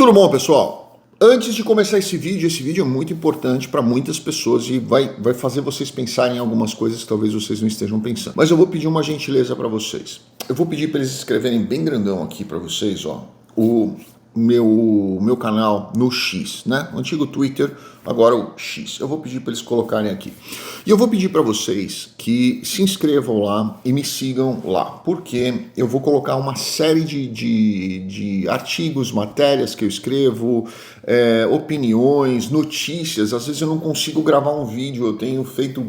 Tudo bom, pessoal? Antes de começar esse vídeo é muito importante para muitas pessoas e vai fazer vocês pensarem em algumas coisas que talvez vocês não estejam pensando. Mas eu vou pedir uma gentileza para vocês. Eu vou pedir para eles escreverem bem grandão aqui para vocês, ó, o meu canal no X, né? O antigo Twitter, agora o X. Eu vou pedir para eles colocarem aqui. E eu vou pedir para vocês que se inscrevam lá e me sigam lá, porque eu vou colocar uma série de artigos, matérias que eu escrevo, opiniões, notícias. Às vezes eu não consigo gravar um vídeo, eu tenho feito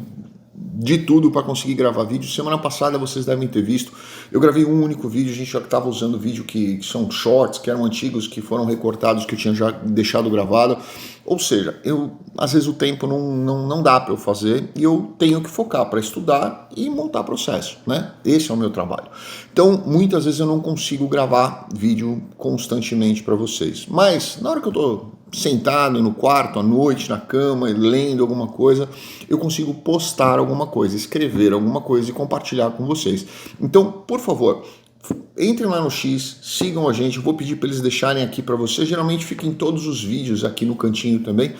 de tudo para conseguir gravar vídeo. Semana passada vocês devem ter visto, eu gravei um único vídeo, a gente já estava usando vídeo que são shorts, que eram antigos, que foram recortados, que eu tinha já deixado gravado. Ou seja, às vezes o tempo não dá para eu fazer e eu tenho que focar para estudar e montar processo, né? Esse é o meu trabalho. Então, muitas vezes eu não consigo gravar vídeo constantemente para vocês. Mas, na hora que eu estou sentado no quarto, à noite, na cama, lendo alguma coisa, eu consigo postar alguma coisa, escrever alguma coisa e compartilhar com vocês. Então, por favor, entrem lá no X, sigam a gente, eu vou pedir para eles deixarem aqui para vocês, geralmente fica em todos os vídeos aqui no cantinho também,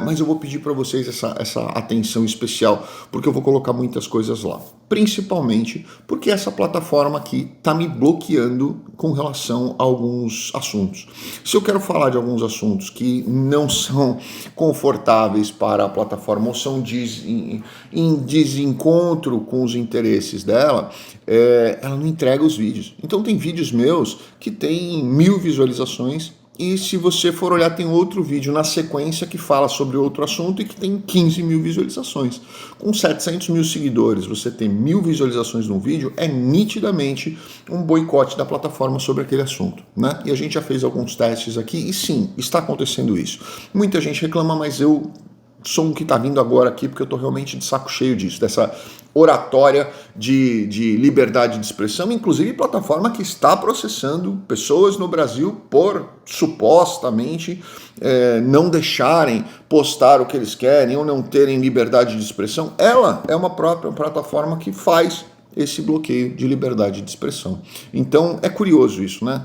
mas eu vou pedir para vocês essa atenção especial, porque eu vou colocar muitas coisas lá, principalmente porque essa plataforma aqui está me bloqueando com relação a alguns assuntos. Se eu quero falar de alguns assuntos que não são confortáveis para a plataforma ou são em desencontro com os interesses dela, ela não entrega os vídeos. Então tem vídeos meus que tem 1000 visualizações e se você for olhar tem outro vídeo na sequência que fala sobre outro assunto e que tem 15.000 visualizações. Com 700 mil seguidores, você ter 1000 visualizações num vídeo é nitidamente um boicote da plataforma sobre aquele assunto, né? E a gente já fez alguns testes aqui e sim, está acontecendo isso. Muita gente reclama, mas eu sou um que está vindo agora aqui porque eu estou realmente de saco cheio disso, dessa oratória de liberdade de expressão, inclusive plataforma que está processando pessoas no Brasil por supostamente não deixarem postar o que eles querem ou não terem liberdade de expressão. Ela é uma própria plataforma que faz esse bloqueio de liberdade de expressão. Então é curioso isso, né?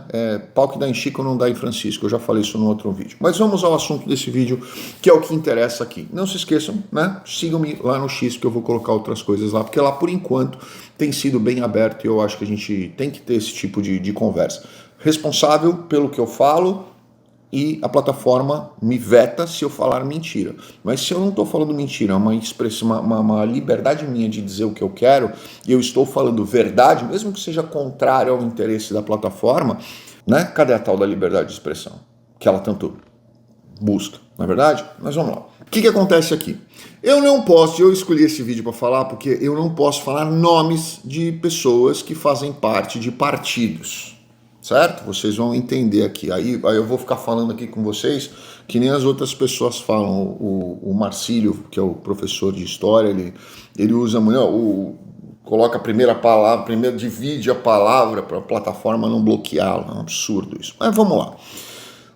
Pau que dá em Chico não dá em Francisco, eu já falei isso no outro vídeo. Mas vamos ao assunto desse vídeo, que é o que interessa aqui. Não se esqueçam, né? Sigam-me lá no X, que eu vou colocar outras coisas lá, porque lá por enquanto tem sido bem aberto e eu acho que a gente tem que ter esse tipo de conversa. Responsável pelo que eu falo, e a plataforma me veta se eu falar mentira. Mas se eu não estou falando mentira, é uma expressão, uma liberdade minha de dizer o que eu quero, e eu estou falando verdade, mesmo que seja contrário ao interesse da plataforma, né? Cadê a tal da liberdade de expressão? Que ela tanto busca, não é verdade? Mas vamos lá. O que acontece aqui? Eu escolhi esse vídeo para falar porque eu não posso falar nomes de pessoas que fazem parte de partidos. Certo? Vocês vão entender aqui. Aí eu vou ficar falando aqui com vocês que nem as outras pessoas falam. O Marcílio, que é o professor de história, ele usa muito, coloca a primeira palavra, primeiro divide a palavra para a plataforma não bloqueá-la. É um absurdo isso. Mas vamos lá.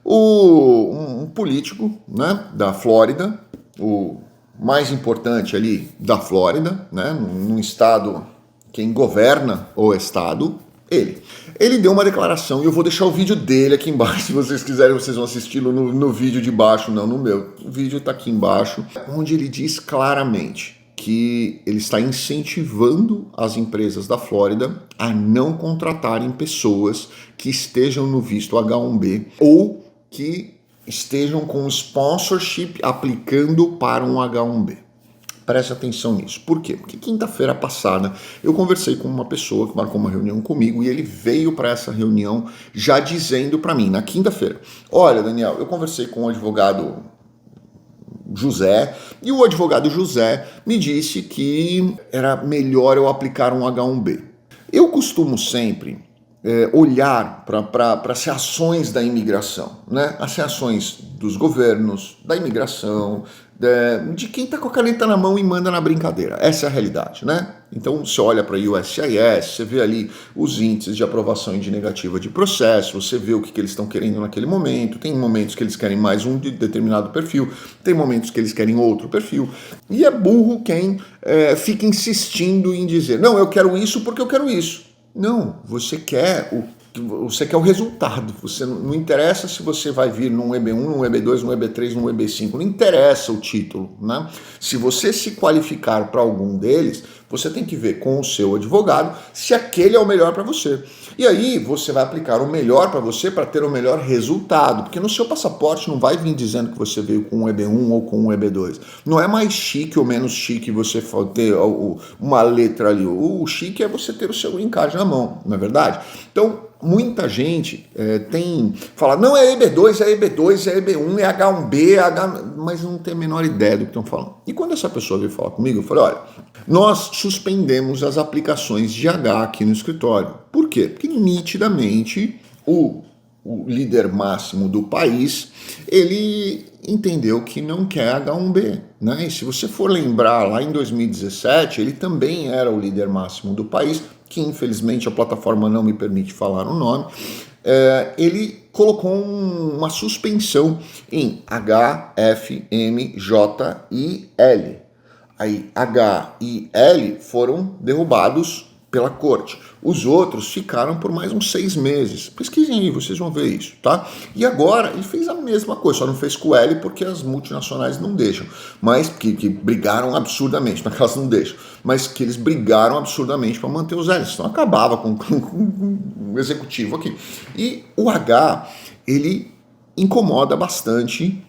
Um político, né, da Flórida, o mais importante ali da Flórida, né, num estado, quem governa o estado, ele deu uma declaração e eu vou deixar o vídeo dele aqui embaixo, se vocês quiserem, vocês vão assisti-lo no vídeo de baixo, não no meu. O vídeo está aqui embaixo, onde ele diz claramente que ele está incentivando as empresas da Flórida a não contratarem pessoas que estejam no visto H1B ou que estejam com sponsorship aplicando para um H1B. Preste atenção nisso. Por quê? Porque quinta-feira passada eu conversei com uma pessoa que marcou uma reunião comigo e ele veio para essa reunião já dizendo para mim, na quinta-feira, olha, Daniel, eu conversei com o advogado José e o advogado José me disse que era melhor eu aplicar um H1B. Eu costumo sempre olhar para as reações da imigração, né? As reações dos governos, da imigração, de quem está com a caneta na mão e manda na brincadeira. Essa é a realidade, né? Então você olha para a USCIS, você vê ali os índices de aprovação e de negativa de processo, você vê o que eles estão querendo naquele momento, tem momentos que eles querem mais um de determinado perfil, tem momentos que eles querem outro perfil, e é burro quem fica insistindo em dizer, não, eu quero isso porque eu quero isso. Não, você quer Você quer o resultado. Você não interessa se você vai vir num EB1, num EB2, num EB3, num EB5. Não interessa o título, né? Se você se qualificar para algum deles, você tem que ver com o seu advogado se aquele é o melhor para você. E aí você vai aplicar o melhor para você para ter o melhor resultado. Porque no seu passaporte não vai vir dizendo que você veio com um EB1 ou com um EB2. Não é mais chique ou menos chique você ter uma letra ali. O chique é você ter o seu green card na mão, não é verdade? Então, muita gente fala, não é EB2, é EB2, é EB1, é H1B, mas não tem a menor ideia do que estão falando. E quando essa pessoa veio falar comigo, eu falei, olha, nós suspendemos as aplicações de H aqui no escritório. Por quê? Porque nitidamente o líder máximo do país, ele entendeu que não quer H1B, né? E se você for lembrar, lá em 2017, ele também era o líder máximo do país, que infelizmente a plataforma não me permite falar o nome, ele colocou uma suspensão em H, F, M, J e L. Aí H e L foram derrubados pela corte. Os outros ficaram por mais uns 6 meses. Pesquisem aí, vocês vão ver isso, tá? E agora ele fez a mesma coisa, só não fez com o L porque as multinacionais não deixam, mas que brigaram absurdamente, mas elas não deixam, mas que eles brigaram absurdamente para manter os L's, então acabava com o executivo aqui. E o H, ele incomoda bastante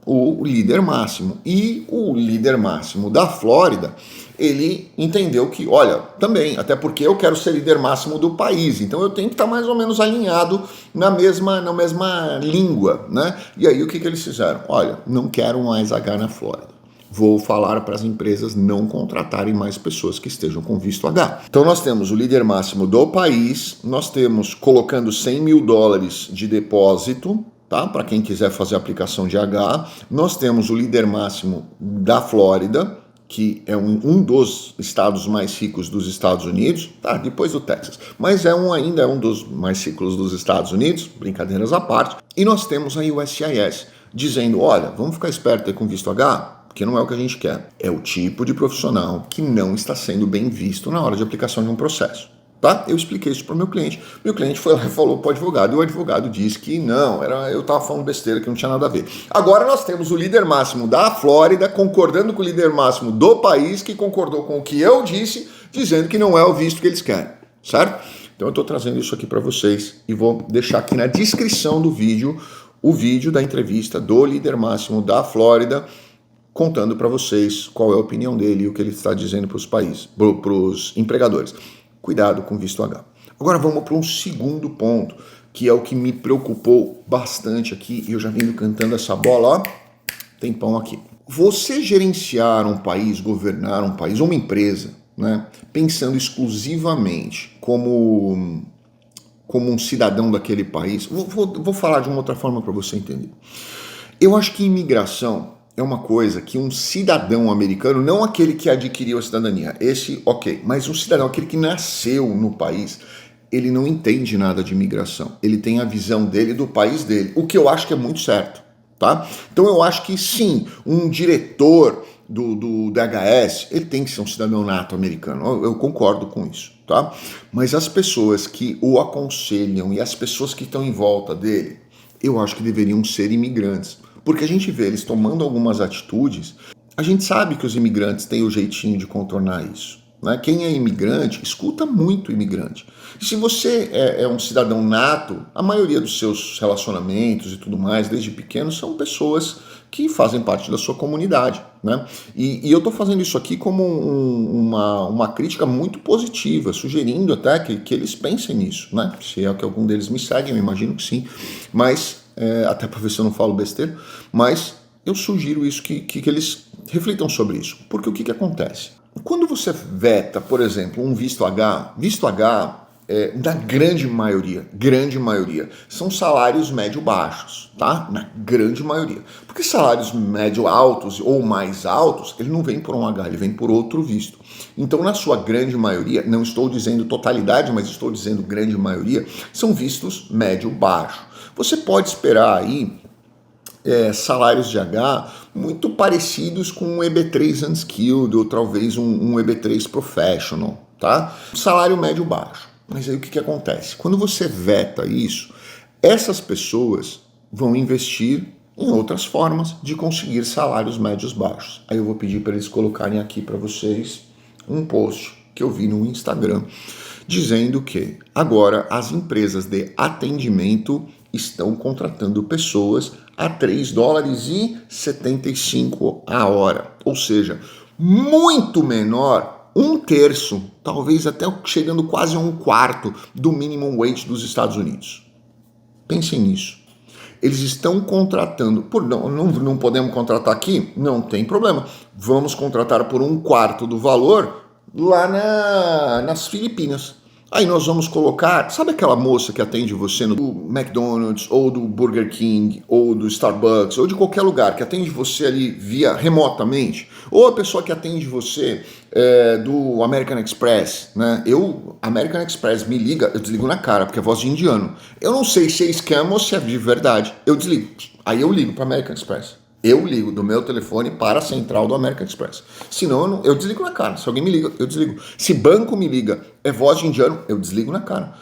o líder máximo. E o líder máximo da Flórida, ele entendeu que, olha, também, até porque eu quero ser líder máximo do país, então eu tenho que estar mais ou menos alinhado na mesma língua, né? E aí o que eles fizeram? Olha, não quero mais H na Flórida. Vou falar para as empresas não contratarem mais pessoas que estejam com visto H. Então nós temos o líder máximo do país, nós temos colocando $100 mil de depósito, tá? Para quem quiser fazer a aplicação de H. Nós temos o líder máximo da Flórida, que é um dos estados mais ricos dos Estados Unidos, tá? Depois do Texas, mas ainda é um dos mais ricos dos Estados Unidos, brincadeiras à parte. E nós temos a USCIS dizendo, olha, vamos ficar esperto aí com visto H, porque não é o que a gente quer. É o tipo de profissional que não está sendo bem visto na hora de aplicação de um processo. Tá? Eu expliquei isso para o meu cliente foi lá e falou para o advogado, e o advogado disse que não, eu estava falando besteira, que não tinha nada a ver. Agora nós temos o líder máximo da Flórida concordando com o líder máximo do país, que concordou com o que eu disse, dizendo que não é o visto que eles querem, certo? Então eu estou trazendo isso aqui para vocês e vou deixar aqui na descrição do vídeo o vídeo da entrevista do líder máximo da Flórida, contando para vocês qual é a opinião dele e o que ele está dizendo para os empregadores. Cuidado com visto H. Agora vamos para um segundo ponto, que é o que me preocupou bastante aqui, e eu já venho cantando essa bola, ó, tempão aqui. Você gerenciar um país, governar um país, ou uma empresa, né, pensando exclusivamente como um cidadão daquele país, vou falar de uma outra forma para você entender. Eu acho que imigração é uma coisa que um cidadão americano, não aquele que adquiriu a cidadania, esse ok, mas um cidadão, aquele que nasceu no país, ele não entende nada de imigração. Ele tem a visão dele do país dele, o que eu acho que é muito certo, tá? Então eu acho que sim, um diretor do DHS, ele tem que ser um cidadão nato americano, eu concordo com isso, tá? Mas as pessoas que o aconselham e as pessoas que estão em volta dele, eu acho que deveriam ser imigrantes. Porque a gente vê eles tomando algumas atitudes, a gente sabe que os imigrantes têm o jeitinho de contornar isso, né? Quem é imigrante, escuta muito imigrante. E se você é um cidadão nato, a maioria dos seus relacionamentos e tudo mais, desde pequeno, são pessoas que fazem parte da sua comunidade, né? E eu estou fazendo isso aqui como uma crítica muito positiva, sugerindo até que eles pensem nisso, né? Se é que algum deles me segue, eu imagino que sim, mas até para ver se eu não falo besteira, mas eu sugiro isso, que eles reflitam sobre isso. Porque o que acontece? Quando você veta, por exemplo, um visto H, na grande maioria, são salários médio-baixos, tá? Na grande maioria. Porque salários médio-altos ou mais altos, ele não vem por um H, ele vem por outro visto. Então, na sua grande maioria, não estou dizendo totalidade, mas estou dizendo grande maioria, são vistos médio-baixo. Você pode esperar aí salários de H muito parecidos com um EB3 Unskilled ou talvez um EB3 Professional, tá? Salário médio-baixo. Mas aí o que acontece? Quando você veta isso, essas pessoas vão investir em outras formas de conseguir salários médios baixos. Aí eu vou pedir para eles colocarem aqui para vocês um post que eu vi no Instagram dizendo que agora as empresas de atendimento estão contratando pessoas a 3 dólares e 75 a hora. Ou seja, muito menor, um terço, talvez até chegando quase a um quarto do minimum wage dos Estados Unidos. Pensem nisso. Eles estão contratando, não podemos contratar aqui? Não tem problema. Vamos contratar por um quarto do valor lá nas Filipinas. Aí nós vamos colocar, sabe aquela moça que atende você no McDonald's, ou do Burger King, ou do Starbucks, ou de qualquer lugar, que atende você ali via remotamente, ou a pessoa que atende você do American Express, né? American Express me liga, eu desligo na cara, porque é voz de indiano. Eu não sei se é scam ou se é de verdade. Eu desligo. Aí eu ligo para American Express. Eu ligo do meu telefone para a central do American Express. Senão, eu desligo na cara. Se alguém me liga, eu desligo. Se banco me liga, é voz de indiano, eu desligo na cara.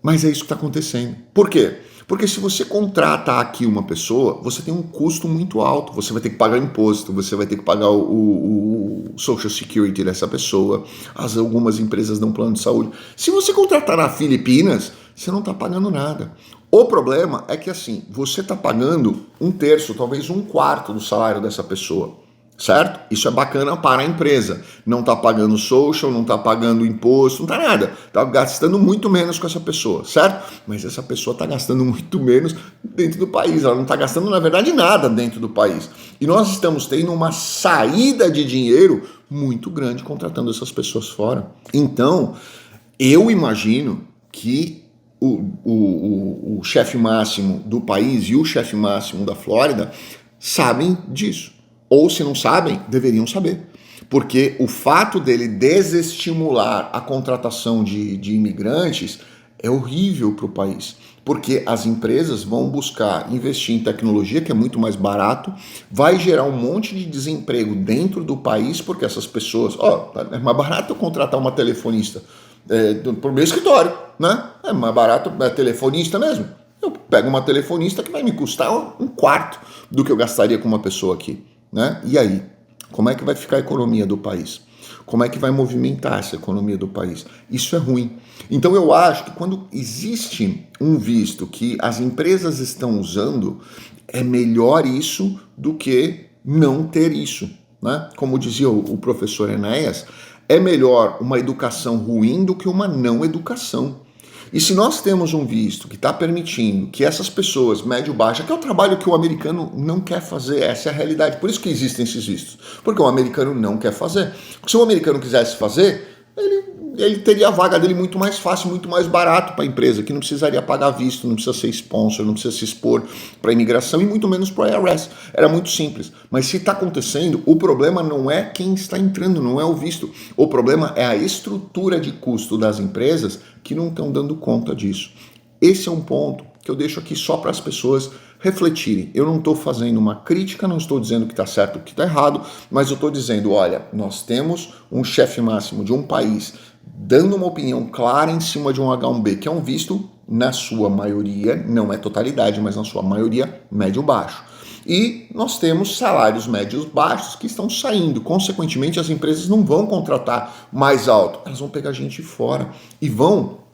Mas é isso que está acontecendo. Por quê? Porque se você contrata aqui uma pessoa, você tem um custo muito alto. Você vai ter que pagar imposto, você vai ter que pagar o Social Security dessa pessoa. Algumas empresas dão plano de saúde. Se você contratar na Filipinas, você não está pagando nada. O problema é que assim, você está pagando um terço, talvez um quarto do salário dessa pessoa, certo? Isso é bacana para a empresa. Não está pagando social, não está pagando imposto, não está nada. Está gastando muito menos com essa pessoa, certo? Mas essa pessoa está gastando muito menos dentro do país. Ela não está gastando, na verdade, nada dentro do país. E nós estamos tendo uma saída de dinheiro muito grande contratando essas pessoas fora. Então, eu imagino que o chefe máximo do país e o chefe máximo da Flórida sabem disso. Ou se não sabem, deveriam saber. Porque o fato dele desestimular a contratação de imigrantes é horrível para o país. Porque as empresas vão buscar investir em tecnologia, que é muito mais barato, vai gerar um monte de desemprego dentro do país, porque essas pessoas... é mais barato eu contratar uma telefonista por meu escritório, né? É mais barato, é telefonista mesmo. Eu pego uma telefonista que vai me custar um quarto do que eu gastaria com uma pessoa aqui, né? E aí, como é que vai ficar a economia do país? Como é que vai movimentar essa economia do país? Isso é ruim. Então eu acho que quando existe um visto que as empresas estão usando, é melhor isso do que não ter isso, né? Como dizia o professor Enéas, é melhor uma educação ruim do que uma não educação. E se nós temos um visto que está permitindo que essas pessoas médio-baixa, que é o trabalho que o americano não quer fazer, essa é a realidade, por isso que existem esses vistos, porque o americano não quer fazer. Porque se o americano quisesse fazer, ele teria a vaga dele muito mais fácil, muito mais barato para a empresa, que não precisaria pagar visto, não precisa ser sponsor, não precisa se expor para a imigração e muito menos para o IRS. Era muito simples. Mas se está acontecendo, o problema não é quem está entrando, não é o visto. O problema é a estrutura de custo das empresas que não estão dando conta disso. Esse é um ponto que eu deixo aqui só para as pessoas refletirem. Eu não estou fazendo uma crítica, não estou dizendo que está certo ou que está errado, mas eu estou dizendo, olha, nós temos um chefe máximo de um país dando uma opinião clara em cima de um H1B, que é um visto, na sua maioria, não é totalidade, mas na sua maioria, médio-baixo. E nós temos salários médios baixos que estão saindo. Consequentemente, as empresas não vão contratar mais alto, elas vão pegar gente fora e vão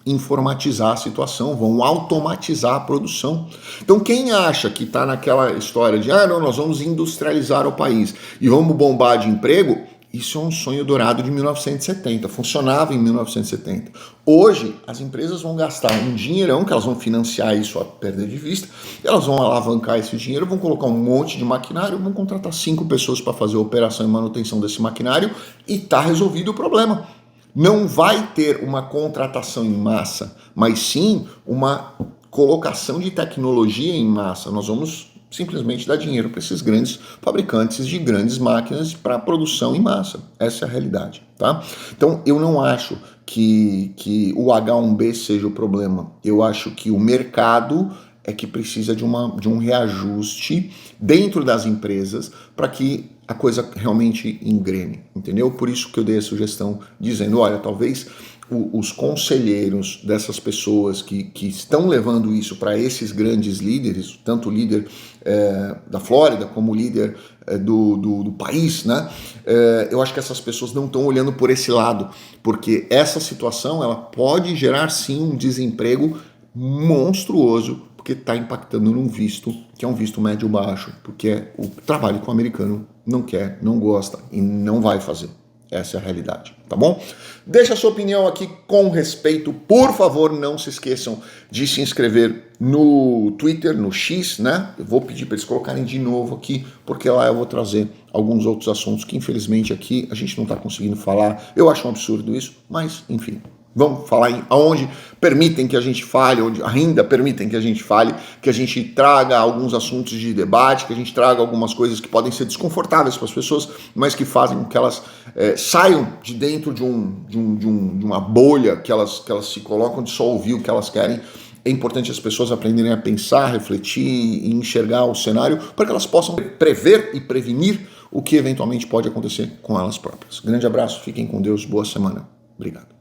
informatizar a situação, vão automatizar a produção. Então quem acha que está naquela história de não, nós vamos industrializar o país e vamos bombar de emprego, isso é um sonho dourado de 1970, funcionava em 1970. Hoje as empresas vão gastar um dinheirão, que elas vão financiar isso a perda de vista, elas vão alavancar esse dinheiro, vão colocar um monte de maquinário, vão contratar 5 pessoas para fazer a operação e manutenção desse maquinário e está resolvido o problema. Não vai ter uma contratação em massa, mas sim uma colocação de tecnologia em massa. Nós vamos simplesmente dar dinheiro para esses grandes fabricantes de grandes máquinas para produção em massa. Essa é a realidade, tá? Então, eu não acho que o H1B seja o problema. Eu acho que o mercado é que precisa de um reajuste dentro das empresas para que a coisa realmente engrene, entendeu? Por isso que eu dei a sugestão dizendo, olha, talvez os conselheiros dessas pessoas que estão levando isso para esses grandes líderes, tanto o líder da Flórida como o líder do país, né? Eu acho que essas pessoas não estão olhando por esse lado, porque essa situação ela pode gerar sim um desemprego monstruoso, porque está impactando num visto que é um visto médio-baixo, porque o trabalho que o americano não quer, não gosta e não vai fazer. Essa é a realidade, tá bom? Deixa a sua opinião aqui com respeito. Por favor, não se esqueçam de se inscrever no Twitter, no X, né? Eu vou pedir para eles colocarem de novo aqui, porque lá eu vou trazer alguns outros assuntos que infelizmente aqui a gente não está conseguindo falar. Eu acho um absurdo isso, mas enfim. Vamos falar em aonde permitem que a gente fale, onde ainda permitem que a gente fale, que a gente traga alguns assuntos de debate, que a gente traga algumas coisas que podem ser desconfortáveis para as pessoas, mas que fazem com que elas saiam de dentro de uma bolha que elas se colocam de só ouvir o que elas querem. É importante as pessoas aprenderem a pensar, refletir e enxergar o cenário para que elas possam prever e prevenir o que eventualmente pode acontecer com elas próprias. Grande abraço, fiquem com Deus, boa semana. Obrigado.